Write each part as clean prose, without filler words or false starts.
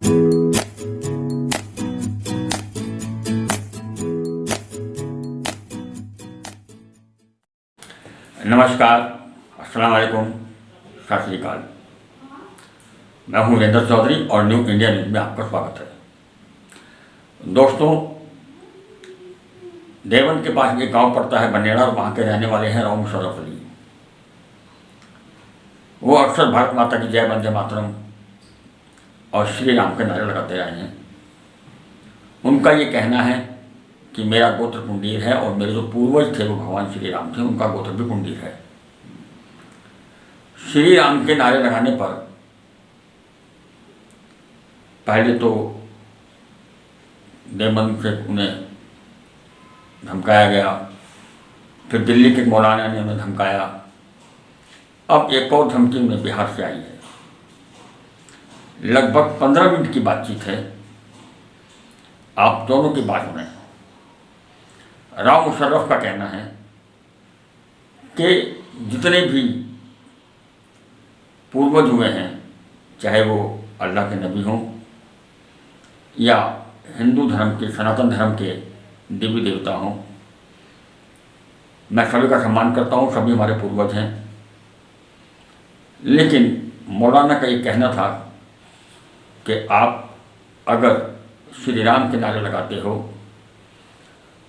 नमस्कार, अस्सलाम वालेकुम, सत श्री अकाल। मैं हूं वीरेंद्र चौधरी और न्यू इंडिया न्यूज़ में आपका स्वागत है। दोस्तों, देवबंद के पास एक गांव पड़ता है बनेड़ा और वहाँ के रहने वाले हैं राव मुशर्रफ अली। वो अक्सर भारत माता की जय, वंदे मातरम और श्री राम के नारे लगाते रहे हैं। उनका ये कहना है कि मेरा गोत्र पुंडीर है और मेरे जो पूर्वज थे वो भगवान श्री राम थे, उनका गोत्र भी पुंडीर है। श्री राम के नारे लगाने पर पहले तो देवबंद से उन्हें धमकाया गया, फिर दिल्ली के मौलाना ने उन्हें धमकाया। अब एक और धमकी उन्हें बिहार से आई है। लगभग 15 मिनट की बातचीत है, आप दोनों की बात सुनें। राव मुशर्रफ का कहना है कि जितने भी पूर्वज हुए हैं, चाहे वो अल्लाह के नबी हों या हिंदू धर्म के, सनातन धर्म के देवी देवता हों, मैं सभी का सम्मान करता हूँ, सभी हमारे पूर्वज हैं। लेकिन मौलाना का ये कहना था कि आप अगर श्री राम के नारे लगाते हो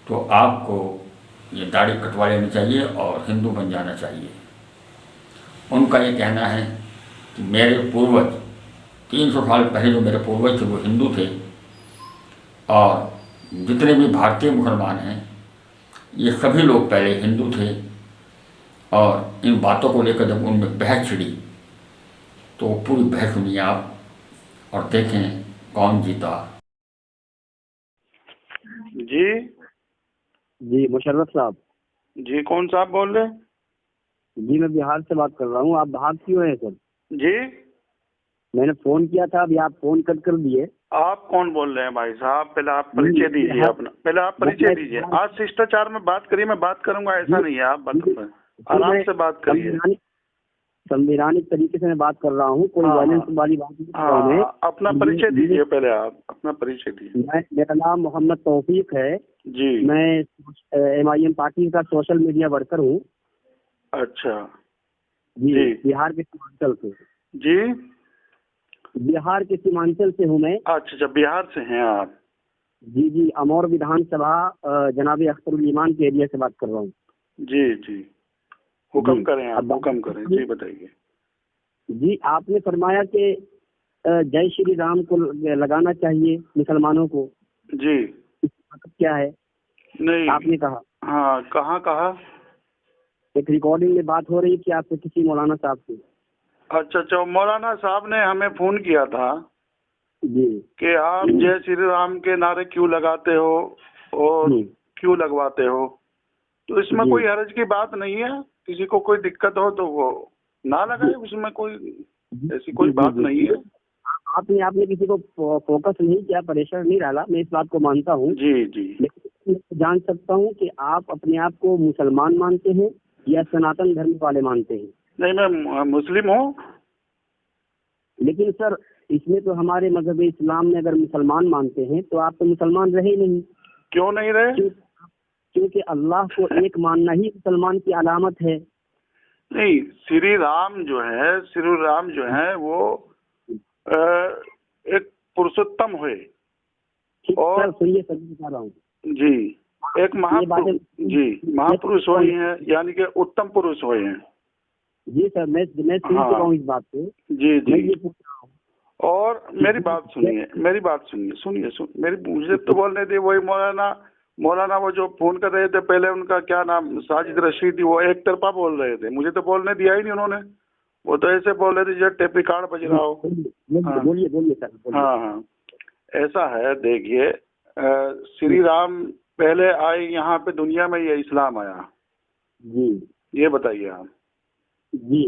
तो आपको ये दाढ़ी कटवा लेनी चाहिए और हिंदू बन जाना चाहिए। उनका ये कहना है कि मेरे पूर्वज 300 साल पहले जो मेरे पूर्वज थे वो हिंदू थे और जितने भी भारतीय मुसलमान हैं ये सभी लोग पहले हिंदू थे। और इन बातों को लेकर जब उनमें बहस छिड़ी तो पूरी बहस सुनिए आप और देखें कौन जीता। जी जी मुशर्रफ साहब। जी, कौन साहब बोल रहे हैं? जी मैं बिहार से बात कर रहा हूँ। आप भाग क्यों हैं सर? जी, मैंने फोन किया था, अभी आप फोन कट कर दिए। आप कौन बोल रहे हैं भाई साहब? पहले आप परिचय दीजिए अपना, पहले आप परिचय दीजिए। आज शिष्टाचार में बात करिए, मैं बात करूंगा ऐसा नहीं है। आप आराम से बात करिए। संवैधानिक तरीके से मैं बात कर रहा हूँ, कोई वायलेंस वाली बात नहीं कर रहा हूँ। अपना परिचय दीजिए, पहले आप अपना परिचय दीजिए। मेरा नाम मोहम्मद तौफीक है जी। मैं MIM पार्टी का सोशल मीडिया वर्कर हूँ। अच्छा जी, जी। बिहार के सीमांचल से। जी, बिहार के सीमांचल से हूँ मैं। अच्छा, बिहार से हैं आप? जी जी, अमौर विधानसभा जनाब अख्तरुल ईमान के एरिया से बात कर रहा हूँ। जी जी, हुक्म करें आप, हुक्म करें। जी बताइए। जी, आपने फरमाया कि जय श्री राम को लगाना चाहिए मुसलमानों को। जी, मतलब क्या है? नहीं आपने कहा। हाँ, कहाँ कहा? एक रिकॉर्डिंग में बात हो रही थी आपसे किसी मौलाना साहब से। अच्छा अच्छा, मौलाना साहब ने हमें फोन किया था जी कि आप जय श्री राम के नारे क्यों लगाते हो और क्यों लगवाते हो। तो इसमें कोई हर्ज की बात नहीं है। किसी को कोई दिक्कत हो तो वो ना लगाए, उसमें कोई ऐसी कोई बात नहीं है। आपने किसी को फोकस नहीं किया, प्रेशर नहीं डाला, मैं इस बात को मानता हूँ। जी जी, लेकिन जान सकता हूँ कि आप अपने आप को मुसलमान मानते हैं या सनातन धर्म वाले मानते हैं? नहीं, मैं मुस्लिम हूँ। लेकिन सर, इसमें तो हमारे मजहब इस्लाम में अगर मुसलमान मानते हैं तो आप तो मुसलमान रहे नहीं। क्यों नहीं रहे? क्योंकि अल्लाह को एक मानना ही मुसलमान की अलामत है। नहीं, श्री राम जो है वो एक पुरुषोत्तम हुए और सुनिए सर, बता रहा हूँ जी, एक महापुरुष हुए हैं, यानी कि उत्तम पुरुष हुए हैं। जी सर, मैं सुन चुका हूँ इस बात को। जी जी, मैं ये पूछ रहा हूँ। और मेरी बात सुनिए, मुझे तो बोलने दी। वही मौलाना वो जो फोन कर रहे थे पहले, उनका क्या नाम, साजिद रशीद, वो एक तरफा बोल रहे थे, मुझे तो बोलने दिया ही नहीं उन्होंने। वो तो ऐसे बोल रहे थे जैसे टेप रिकॉर्ड बज रहा हो। बोलिए सर। हाँ, ऐसा है। देखिए, श्री राम पहले आए यहाँ पे दुनिया में, ये इस्लाम आया। जी, ये बताइए आप। जी,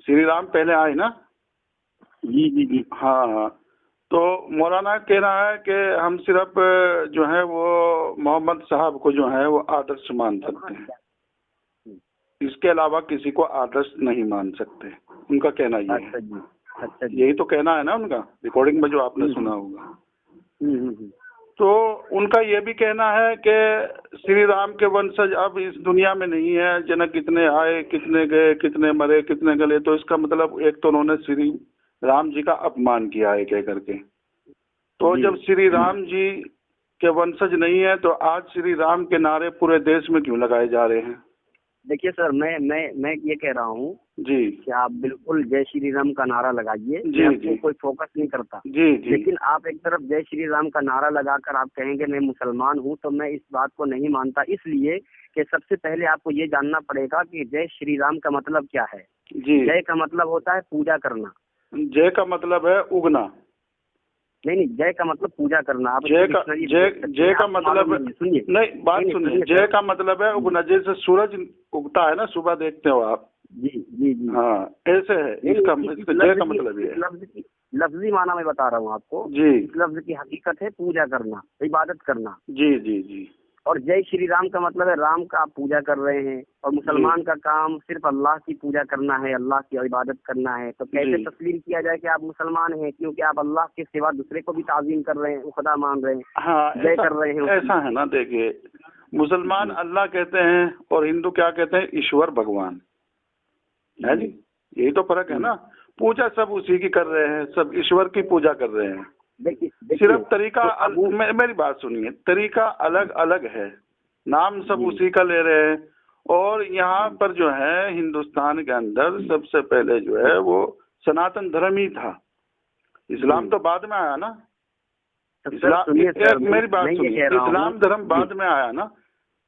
श्री राम पहले आए ना? जी जी जी, हाँ। तो मौलाना कह रहा है कि हम सिर्फ जो है वो मोहम्मद साहब को जो है वो आदर्श मान सकते हैं, इसके अलावा किसी को आदर्श नहीं मान सकते। उनका कहना ये है। अच्छा जी। यही तो कहना है ना उनका, रिकॉर्डिंग में जो आपने सुना होगा। हम्म। तो उनका ये भी कहना है कि श्री राम के वंशज अब इस दुनिया में नहीं है, जनक कितने आए, कितने गए, कितने मरे, कितने गले। तो इसका मतलब एक तो उन्होंने श्री राम जी का अपमान किया है कह करके। तो जी। जब श्री राम जी के वंशज नहीं है तो आज श्री राम के नारे पूरे देश में क्यों लगाए जा रहे हैं? देखिए सर, मैं ये कह रहा हूँ जी कि आप बिल्कुल जय श्री राम का नारा लगाइए, जी, मैं जी। आपको कोई फोकस नहीं करता। जी जी लेकिन आप एक तरफ जय श्री राम का नारा लगाकर आप कहेंगे मैं मुसलमान हूँ, तो मैं इस बात को नहीं मानता। इसलिए कि सबसे पहले आपको ये जानना पड़ेगा कि जय श्री राम का मतलब क्या है। जी। जय का मतलब होता है पूजा करना। जय का मतलब है उगना। नहीं, जय का मतलब पूजा करना। आप जय का मतलब सुनिए, नहीं, बात सुनिए। जय का मतलब है उगना, जैसे सूरज उगता है ना, सुबह देखते हो आप। जी जी जी। हाँ, ऐसे है इसका जय का मतलब ये है। लफ्जी माना मैं बता रहा हूँ आपको जी। इस लफ्ज की हकीकत है पूजा करना, इबादत करना। जी जी जी। और जय श्री राम का मतलब है राम का आप पूजा कर रहे हैं, और मुसलमान का काम सिर्फ अल्लाह की पूजा करना है, अल्लाह की इबादत करना है। तो कैसे तस्लीम किया जाए कि आप मुसलमान हैं, क्योंकि आप अल्लाह के सिवा दूसरे को भी ताज़ीम कर रहे हैं, खुदा मान रहे हैं। हाँ, जय कर रहे हैं। ऐसा है ना। देखिए, मुसलमान अल्लाह कहते हैं और हिंदू क्या कहते हैं? ईश्वर भगवान है जी। यही तो फर्क है ना। पूजा सब उसी की कर रहे हैं, सब ईश्वर की पूजा कर रहे हैं। सिर्फ तरीका मेरी बात सुनिए, तरीका अलग अलग है, नाम सब उसी का ले रहे हैं। और यहाँ पर जो है हिंदुस्तान के अंदर सबसे पहले जो है वो सनातन धर्म ही था। इस्लाम तो बाद में आया ना। इस्लाम, मेरी बात सुनिए, इस्लाम धर्म बाद में आया ना।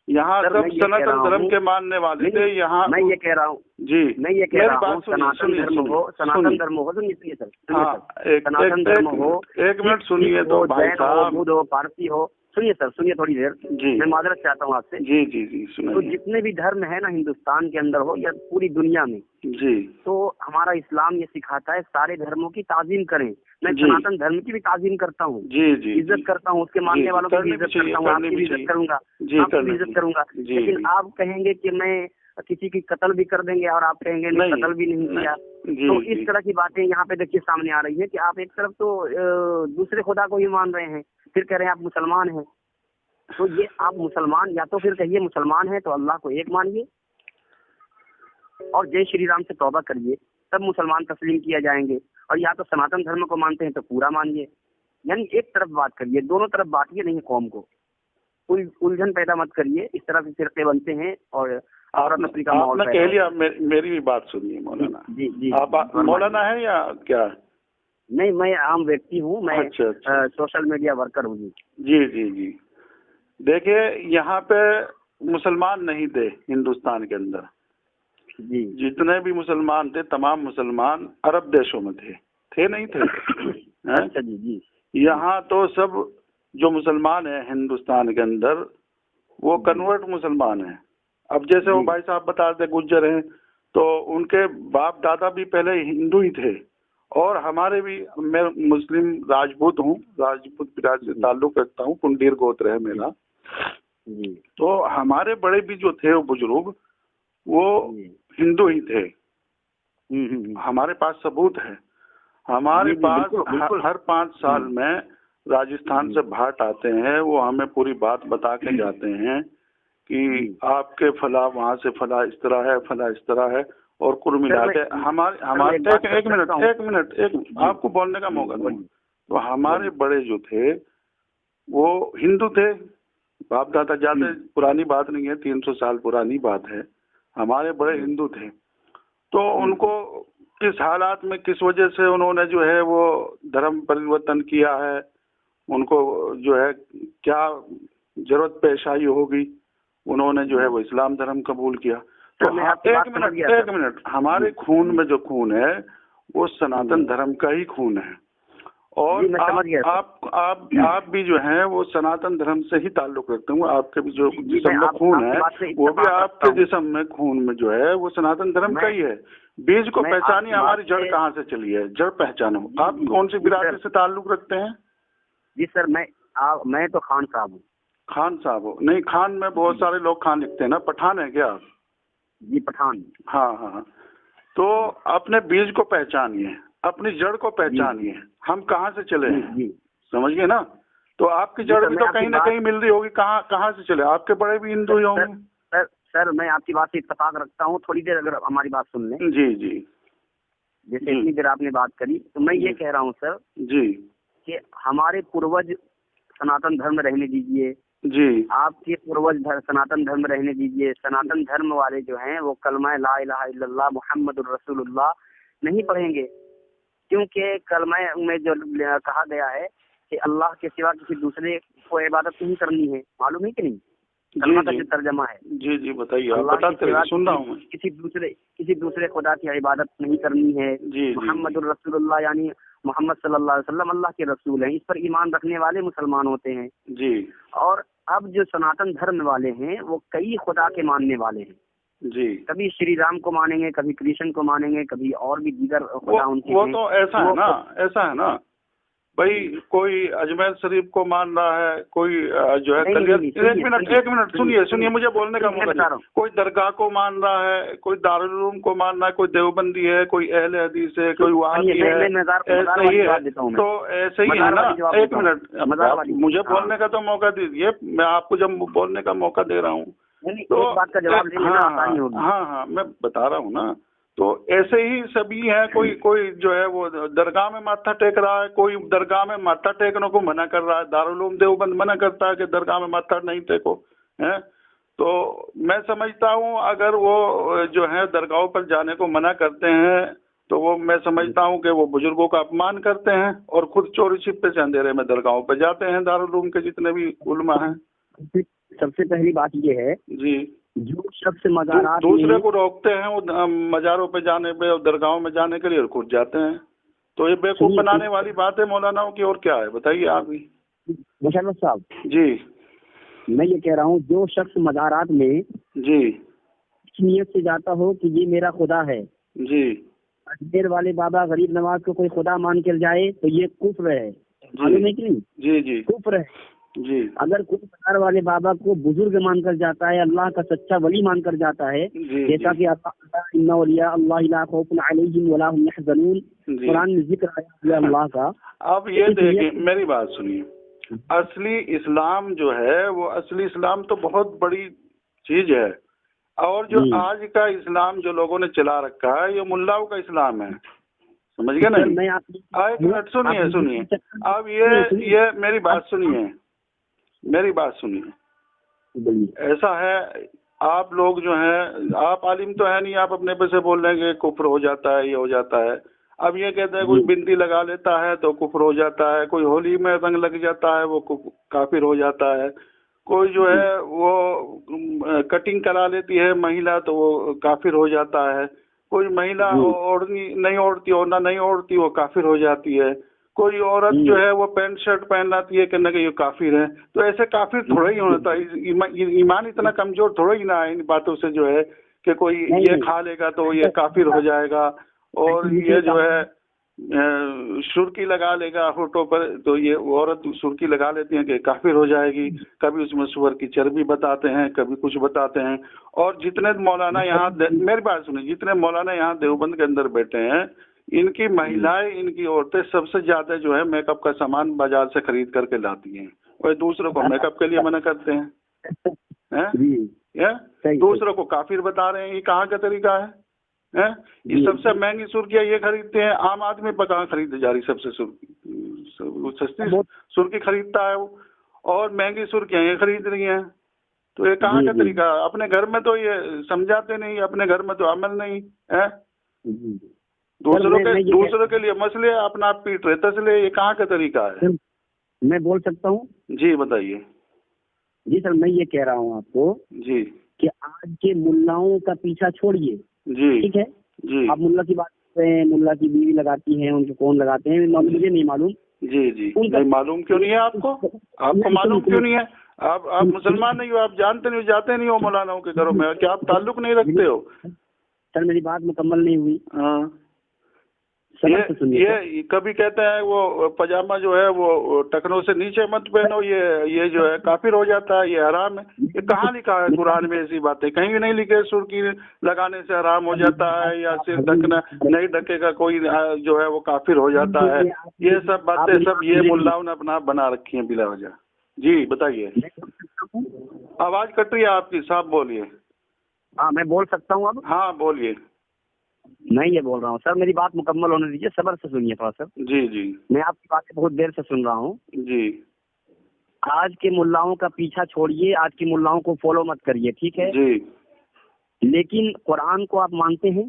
यहाँ सब सनातन धर्म के मानने वाले थे। यहाँ मैं ये कह रहा हूँ जी, मैं ये कह रहा हूँ सनातन धर्म हो, सनातन धर्म हो, सुनिए सर, सनातन धर्म हो, एक मिनट सुनिए तो भाई साहब, बुद्ध हो, पारसी हो, सुनिए सर, सुनिए थोड़ी देर जी। मैं माजरत चाहता हूँ आपसे। जी जी जी सुनिए। तो जितने भी धर्म है ना हिंदुस्तान के अंदर हो या पूरी दुनिया में जी, तो हमारा इस्लाम ये सिखाता है सारे धर्मों की ताजीम करें। मैं सनातन धर्म की भी ताजीम करता हूँ, जी जी, इज्जत करता हूँ, उसके मानने वालों की भी इज्जत करता हूँ, आपकी भी इज्जत करूंगा, आपकी भी इज्जत करूंगा। लेकिन आप कहेंगे कि मैं किसी की कत्ल भी कर देंगे और आप कहेंगे नहीं कत्ल भी नहीं किया। तो इस तरह की बातें यहाँ पे देखिए सामने आ रही है कि आप एक तरफ तो दूसरे खुदा को ही मान रहे हैं, फिर कह रहे हैं आप मुसलमान हैं। तो ये आप मुसलमान, या तो फिर कहिए मुसलमान है तो अल्लाह को एक मानिए और जय श्री राम से तौबा करिए, तब मुसलमान तस्लीम किया जाएंगे। और या तो सनातन धर्म को मानते हैं तो पूरा मानिए। यानी एक तरफ बात करिए, दोनों तरफ बांटिए नहीं कौम को, उलझन पैदा मत करिए। इस तरह से फिरके बनते हैं और आपने कह लिया। मेरी भी बात सुनिए मौलाना। जी जी। आप मौलाना है या क्या? नहीं, मैं आम व्यक्ति हूँ, मैं अच्छा। सोशल मीडिया वर्कर हूँ। जी जी जी। देखिए, यहाँ पे मुसलमान नहीं थे हिंदुस्तान के अंदर जी। जितने भी मुसलमान थे तमाम मुसलमान अरब देशों में थे नहीं थे? अच्छा जी जी। यहाँ तो सब जो मुसलमान है हिंदुस्तान के अंदर वो कन्वर्ट मुसलमान है। अब जैसे वो भाई साहब बता रहे थे गुज्जर हैं, तो उनके बाप दादा भी पहले हिंदू ही थे। और हमारे भी, मैं मुस्लिम राजपूत हूँ, राजपूत विराज से ताल्लुक रखता हूँ, कुंडीर गोत्र है मेरा। तो हमारे बड़े भी जो थे वो बुजुर्ग वो हिंदू ही थे। हमारे पास सबूत है। हमारे पास हर 5 साल में राजस्थान से भाट आते हैं, वो हमें पूरी बात बता के जाते हैं कि आपके फला वहाँ से फला इस तरह है, फला इस तरह है। और कुल मिला के हमारे एक मिनट आपको बोलने का मौका दूं। तो हमारे बड़े जो थे वो हिंदू थे, बाप दादा ज्यादा पुरानी बात नहीं है, 300 साल पुरानी बात है। हमारे बड़े हिंदू थे। तो उनको किस हालात में, किस वजह से उन्होंने जो है वो धर्म परिवर्तन किया है, उनको जो है क्या जरूरत पेश आई होगी, उन्होंने जो है वो इस्लाम धर्म कबूल किया। तो एक मिनट हमारे खून में जो खून है वो सनातन धर्म का ही खून है। और आप भी जो है वो सनातन धर्म से ही ताल्लुक रखते हैं। आपके भी जो जिस्म में खून है वो भी आपके जिस्म में खून में जो है वो सनातन धर्म का ही है। बीज को पहचानिए, हमारी जड़ कहाँ से चली है, जड़ पहचानो। आप कौन सी बिरादरी से ताल्लुक रखते हैं? जी सर, मैं तो खान साहब हूँ। खान साहब हो? नहीं, खान में बहुत सारे लोग खान लिखते हैं ना। पठान है क्या आप? जी पठान। हाँ। तो अपने बीज को पहचानिए। अपनी जड़ को पहचानिए, हम कहाँ से चले हैं, समझ गए ना। तो आपकी जड़ भी तो कहीं ना कहीं मिल रही होगी, कहाँ से चले, आपके बड़े भी हिंदू ही होंगे। सर मैं आपकी बात से इत्तेफाक रखता हूँ, थोड़ी देर अगर हमारी बात सुन लें। जी जी, जैसे इतनी देर आपने बात करी, तो मैं ये कह रहा हूँ सर जी कि हमारे पूर्वज सनातन धर्म रहने दीजिए जी, आपके पूर्वज सनातन धर्म रहने दीजिए। सनातन धर्म वाले जो हैं वो कलमा ला इलाहा इल्लल्लाह मुहम्मदुर रसूलुल्लाह नहीं पढ़ेंगे, क्योंकि कलमा में जो कहा गया है कि अल्लाह के सिवा किसी दूसरे को इबादत नहीं करनी है, मालूम है कि नहीं? कलमा का जो तर्जमा है। जी जी बताइए, आप बताते रहिए, सुन रहा हूँ मैं। किसी दूसरे खुदा की इबादत नहीं करनी है। मुहम्मदुर रसूलुल्लाह यानी मोहम्मद सल्लल्लाहु अलैहि वसल्लम अल्लाह के रसूल हैं, इस पर ईमान रखने वाले मुसलमान होते हैं जी। और अब जो सनातन धर्म वाले हैं वो कई खुदा के मानने वाले हैं जी। कभी श्री राम को मानेंगे, कभी कृष्ण को मानेंगे, कभी और भी दीगर खुदा उनके वो तो ऐसा है ना भाई, कोई अजमेर शरीफ को मान रहा है, कोई जो है एक मिनट सुनिए मुझे बोलने का मौका दीजिए। कोई दरगाह को मान रहा है, कोई दारुल उलूम को मान रहा है, कोई देवबंदी है, कोई अहले हदीस है, कोई वहाबी है, ऐसे ही है। तो ऐसे ही है ना। एक मिनट मुझे बोलने का तो मौका दीजिए, मैं आपको जब बोलने का मौका दे रहा हूँ तो हाँ मैं बता रहा हूँ ना। तो ऐसे ही सभी हैं, कोई जो है वो दरगाह में माथा टेक रहा है, कोई दरगाह में माथा टेकने को मना कर रहा है, दारुल उलूम देवबंद मना करता है कि दरगाह में माथा नहीं टेको है। तो मैं समझता हूँ अगर वो जो है दरगाहों पर जाने को मना करते हैं तो वो मैं समझता हूँ कि वो बुजुर्गों का अपमान करते हैं और खुद चोरी छिपे से अंधेरे में दरगाहों पर जाते हैं, दारुल उलूम के जितने भी उलमा हैं। सबसे पहली बात ये है जी, जो शख्स मज़ारात दूसरे को रोकते हैं वो मज़ारों पे जाने पे और दरगाहों में जाने के लिए और खुद जाते हैं, तो ये बेवकूफ बनाने वाली बात है मौलानाओं की। और क्या है बताइए आप ही। मुशर्रफ साहब जी, मैं ये कह रहा हूँ जो शख्स मज़ारात में जी इस नियत से जाता हो कि ये मेरा खुदा है, जी, अजमेर वाले बाबा गरीब नवाज को कोई खुदा मान कर जाए तो ये कुफ्र है, मालूम है कि नहीं? जी जी कुफ्र है जी। अगर कोई मज़ार वाले बाबा को बुजुर्ग मानकर जाता है, अल्लाह का सच्चा वली मानकर जाता है, जैसा कि कुरान में जिक्र आया अल्लाह का। अब ये देखिए मेरी बात सुनिए, असली इस्लाम जो है वो असली इस्लाम तो बहुत बड़ी चीज है, और जो आज का इस्लाम जो लोगों ने चला रखा है ये मुल्लाओं का इस्लाम है, समझ गए नहीं? एक मिनट सुनिए अब ये मेरी बात सुनिए। ऐसा है, आप लोग जो हैं, आप आलिम तो है नहीं, आप अपने पे से बोल रहे हैं कि कुफ्र हो जाता है, ये हो जाता है। अब ये कहते हैं कोई बिंदी लगा लेता है तो कुफ्र हो जाता है, कोई होली में रंग लग जाता है वो काफिर हो जाता है, कोई जो है वो कटिंग करा लेती है महिला तो वो काफिर हो जाता है, कोई महिला ओढ़नी नहीं ओढ़ती, ओढ़ना नहीं ओढ़ती वो काफिर हो जाती है, कोई औरत जो है वो पैंट शर्ट पहन लाती है कहने के ये काफिर है। तो ऐसे काफिर थोड़ा ही होता है, ईमान इतना कमजोर थोड़ा ही ना है इन बातों से जो है कि कोई ये खा लेगा तो ये काफिर हो जाएगा, और ये जो है सुर्खी लगा लेगा होठों पर तो ये औरत सुर्खी लगा लेती है कि काफिर हो जाएगी, कभी उसमें सुअर की चर्बी बताते हैं, कभी कुछ बताते हैं। और जितने मौलाना यहाँ, मेरी बात सुनिए, जितने मौलाना यहाँ देवबंद के अंदर बैठे हैं, इनकी महिलाएं, इनकी औरतें सबसे ज्यादा जो है मेकअप का सामान बाजार से खरीद करके लाती हैं और दूसरों को मेकअप के लिए मना करते हैं, दूसरों को काफिर बता रहे हैं। ये कहाँ का तरीका है? ये सबसे महंगी सुर्खियाँ ये खरीदते हैं, आम आदमी पर कहाँ खरीदी जा रही? सबसे सस्ती सुर्खी खरीदता है वो, और महंगी सुर्खियाँ ये खरीद रही हैं। तो ये कहाँ का तरीका? अपने घर में तो ये समझाते नहीं, अपने घर में तो अमल नहीं है, दूसरों के लिए मसले अपना आप पीट रहे तसले, ये कहाँ का तरीका है? मैं बोल सकता हूँ? जी बताइए। जी सर, मैं ये कह रहा हूँ आपको जी कि आज के मुल्लाओं का पीछा छोड़िए, जी ठीक है जी। आप मुल्ला की बात करते हैं, मुल्ला की बीवी लगाती हैं, उनको कौन लगाते हैं मुझे नहीं मालूम। जी जी, नहीं मालूम क्यों नहीं है आपको? आपको मालूम क्यों नहीं है? आप मुसलमान नहीं हो, आप जानते नहीं हो, जाते नहीं हो मौलानाओं के घरों में, क्या आप ताल्लुक नहीं रखते हो? सर मेरी बात मुकम्मल नहीं हुई। हाँ ये कभी कहते हैं वो पजामा जो है वो टखनों से नीचे मत पहनो, ये जो है काफिर हो जाता है, ये हराम है। ये कहाँ लिखा है कुरान में? ऐसी बातें कहीं भी नहीं लिखे। सुर्खी लगाने से हराम हो जाता है, या सिर ढकना नहीं ढकेगा कोई जो है वो काफिर हो जाता है। ये सब बातें सब ये मुल्लाओं ने अपना बना रखी है बिला वजह। जी बताइए। आवाज कट रही है आपकी, साहब बोलिए। हाँ मैं बोल सकता हूँ अब? हाँ बोलिए। मैं ये बोल रहा हूँ सर, मेरी बात मुकम्मल होने दीजिए, सब्र से सुनिए थोड़ा सर। जी जी। मैं आपकी बातें बहुत देर से सुन रहा हूँ जी। आज के मुल्लाओं का पीछा छोड़िए, आज के मुल्लाओं को फॉलो मत करिए, ठीक है जी। लेकिन कुरान को आप मानते हैं?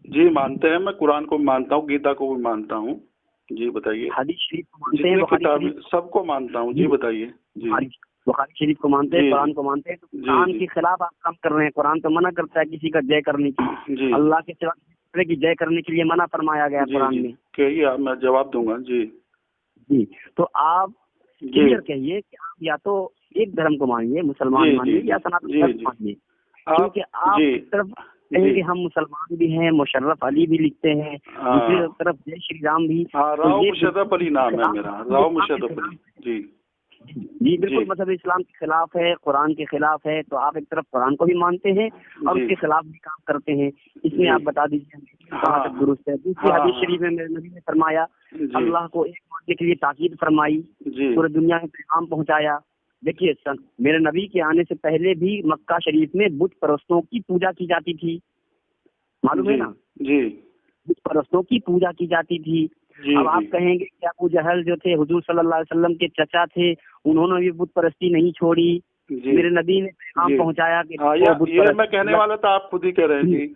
जी मानते हैं, मैं कुरान को मानता हूँ, गीता को भी मानता हूँ। जी बताइए। हदीस शरीफ को मानते हैं? किताब सबको मानता हूँ। जी बताइए। जी बुखारी शरीफ को मानते हैं, कुरान को मानते हैं, तो कुरान के खिलाफ आप काम कर रहे हैं। कुरान तो मना करता है किसी का जय करने की, अल्लाह के सिवा की जय करने के लिए मना फरमाया गया कुरान में। कहिए, मैं जवाब दूंगा। जी जी तो आप क्लियर कहिए कि आप या तो एक धर्म को मानिए, मुसलमान मानिए, या सनातन धर्म मानिए, क्योंकि आप एक तरफ कहेंगे हम मुसलमान भी हैं, मुशर्रफ अली भी लिखते हैं, दूसरी तरफ जय श्री राम भी। राव मुशर्रफ अली नाम है मेरा, राव मुशर्रफ अली। जी जी बिल्कुल, मतलब इस्लाम के खिलाफ है, कुरान के खिलाफ है। तो आप एक तरफ कुरान को भी मानते हैं और उसके खिलाफ भी काम करते हैं, इसमें आप बता दीजिए कहाँ तक दुरुस्त है। दूसरी हदीस शरीफ में मेरे नबी ने फरमाया, अल्लाह को एक मानने के लिए ताकीद फरमाई, पूरी दुनिया में पैगाम पहुँचाया। देखिए मेरे नबी के आने से पहले भी मक्का शरीफ में बुत परस्तों की पूजा की जाती थी, मालूम है ना? जी बुत परस्तों की पूजा की जाती थी। अब आप कहेंगे कि अबू जहल जो थे हुजूर सल्लल्लाहु अलैहि वसल्लम के चचा थे, उन्होंने भी बुत परस्ती नहीं छोड़ी। मेरे नबी ने पैगाम पहुंचाया कि ये मैं कहने वाला था, आप खुद ही कह रहे हैं।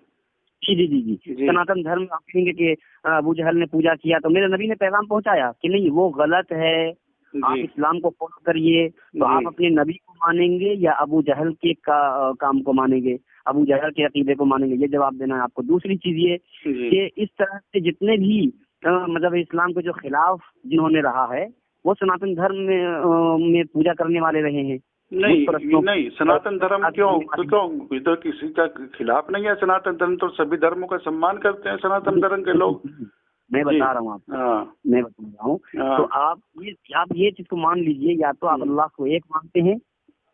जी जी जी जी सनातन धर्म आप कहेंगे कि अबू जहल ने पूजा किया, तो मेरे नबी ने पैगाम पहुंचाया कि नहीं वो गलत है, आप इस्लाम को फॉलो करिए। तो आप अपने नबी को मानेंगे या अबू जहल के काम को मानेंगे, अबू जहल के अकीदे को मानेंगे? ये जवाब देना है आपको। दूसरी चीज ये कि इस तरह से जितने भी मतलब इस्लाम के जो खिलाफ जिन्होंने रहा है वो सनातन धर्म में पूजा करने वाले रहे हैं। नहीं सनातन धर्म क्यों तो किसी का खिलाफ नहीं है। सनातन धर्म तो सभी धर्मों का सम्मान करते हैं सनातन धर्म के लोग। मैं बता रहा हूँ आपको, मैं बता रहा हूँ। तो आप ये चीज को मान लीजिए, या तो आप अल्लाह को एक मानते हैं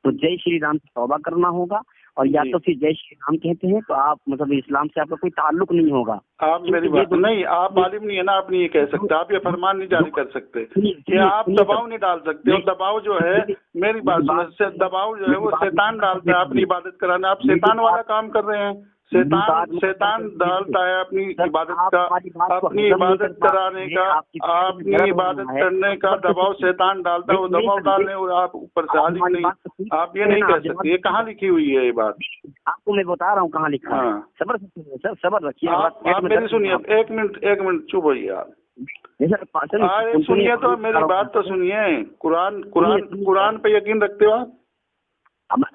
तो जय श्री राम से तौबा करना होगा, और या तो फिर जय श्री राम कहते हैं तो आप मतलब इस्लाम से आपका कोई ताल्लुक नहीं होगा। आप मेरी बात नहीं, आप आलिम नहीं है ना, आप नहीं ये कह सकते, आप ये फरमान नहीं जारी कर सकते, ये आप दबाव नहीं डाल सकते। और दबाव जो है, मेरी बात सुनो, दबाव जो है वो शैतान डालता है अपनी इबादत कराने। आप शैतान वाला काम कर रहे हैं। शैतान डालता है अपनी इबादत का, अपनी इबादत कराने का, अपनी इबादत करने का दबाव शैतान डालता है। वो दबाव डालने और आप ऊपर से आलिम नहीं, आप ये नहीं कह सकते। ये कहाँ लिखी हुई है ये बात? आपको मैं बता रहा हूँ कहाँ लिखा है। सबर रखिए। आप मेरी सुनिए, एक मिनट चुप होइए आप। अरे सुनिए तो, मेरी बात तो सुनिए। कुरान पे यकीन रखते हो आप?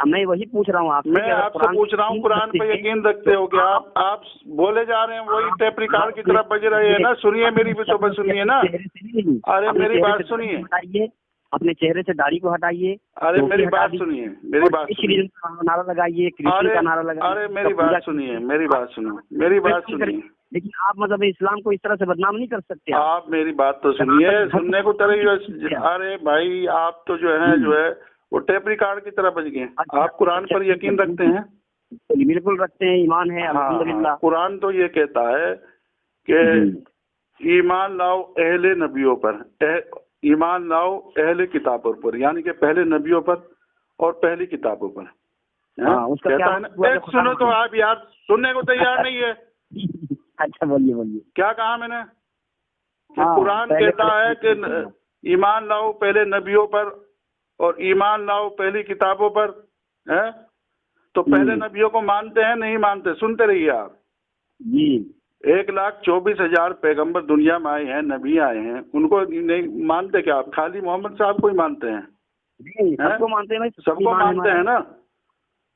मैं वही पूछ रहा हूँ आपसे। मैं आपसे पूछ रहा हूँ कुरान पे यकीन रखते हो क्या? आप बोले जा रहे हैं वही टेप रिकॉर्ड की तरफ बज रहे हैं ना। सुनिए मेरी भी तो सुनिए ना। अरे मेरी बात सुनिए, अपने चेहरे से दाढ़ी को हटाइए। अरे मेरी बात सुनिए, मेरी बात सुनिए, नारा लगाइए, कृष्ण का नारा लगाइए। अरे मेरी बात सुनिए, मेरी बात सुनिए। लेकिन आप मतलब इस्लाम को इस तरह से बदनाम नहीं कर सकते। आप मेरी बात तो सुनिए, सुनने को तरह। अरे भाई आप तो जो है वो टेप रिकॉर्ड की तरह बज गए। आप कुरान पर यकीन रखते हैं? बिल्कुल रखते हैं, ईमान है अल्हम्दुलिल्लाह। कुरान तो ये कहता है कि ईमान लाओ अहले नबियों पर, ईमान लाओ अहले किताबों पर, यानी कि पहले नबियों पर और पहली किताबों पर। कहता है ना। सुनो तो आप यार, सुनने को तैयार नहीं है। अच्छा बोलिए। क्या कहा मैंने? कुरान कहता है कि ईमान लाओ पहले नबियों पर और ईमान लाओ पहली किताबों पर, है? तो पहले नबियों को मानते हैं नहीं मानते? सुनते रहिए आप जी। 1,24,000 पैगंबर दुनिया में आए हैं, नबी आए हैं, उनको नहीं मानते क्या आप? खाली मोहम्मद साहब को ही मानते हैं? सबको मानते हैं, सबको मानते हैं ना।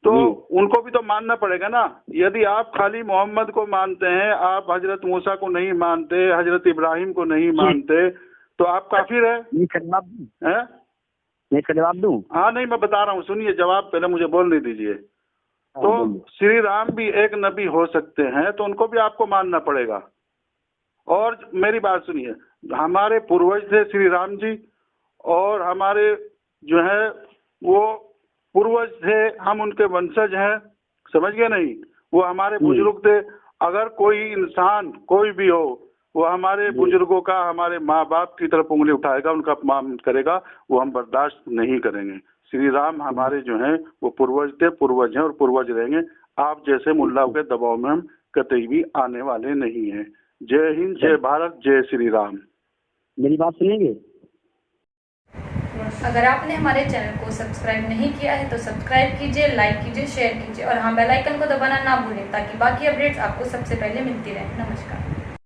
तो उनको भी तो मानना पड़ेगा ना। यदि आप खाली मोहम्मद को मानते हैं, आप हजरत मूसा को नहीं मानते, हजरत इब्राहिम को नहीं मानते, तो आप काफिर है। मैं इसका जवाब दूं? हाँ नहीं, मैं बता रहा हूँ, सुनिए जवाब पहले मुझे बोलने दीजिए। तो श्री राम भी एक नबी हो सकते हैं, तो उनको भी आपको मानना पड़ेगा। और मेरी बात सुनिए, हमारे पूर्वज थे श्री राम जी, और हमारे जो है वो पूर्वज थे, हम उनके वंशज हैं, समझ गए नहीं? वो हमारे बुजुर्ग थे। अगर कोई इंसान कोई भी हो, वो हमारे बुजुर्गों का, हमारे माँ बाप की तरफ उंगली उठाएगा, उनका अपमान करेगा, वो हम बर्दाश्त नहीं करेंगे। श्री राम हमारे जो हैं वो पूर्वज थे, पूर्वज हैं और पूर्वज रहेंगे। आप जैसे मुल्लाओं के दबाव में हम कतई भी आने वाले नहीं हैं। जय हिंद, जय भारत, जय श्री राम। मेरी बात सुनेंगे? अगर आपने हमारे चैनल को सब्सक्राइब नहीं किया है तो सब्सक्राइब कीजिए, लाइक कीजिए, शेयर कीजिए और हाँ, बेल आइकन को दबाना ना भूलें ताकि बाकी अपडेट्स आपको सबसे पहले मिलती रहें। नमस्कार।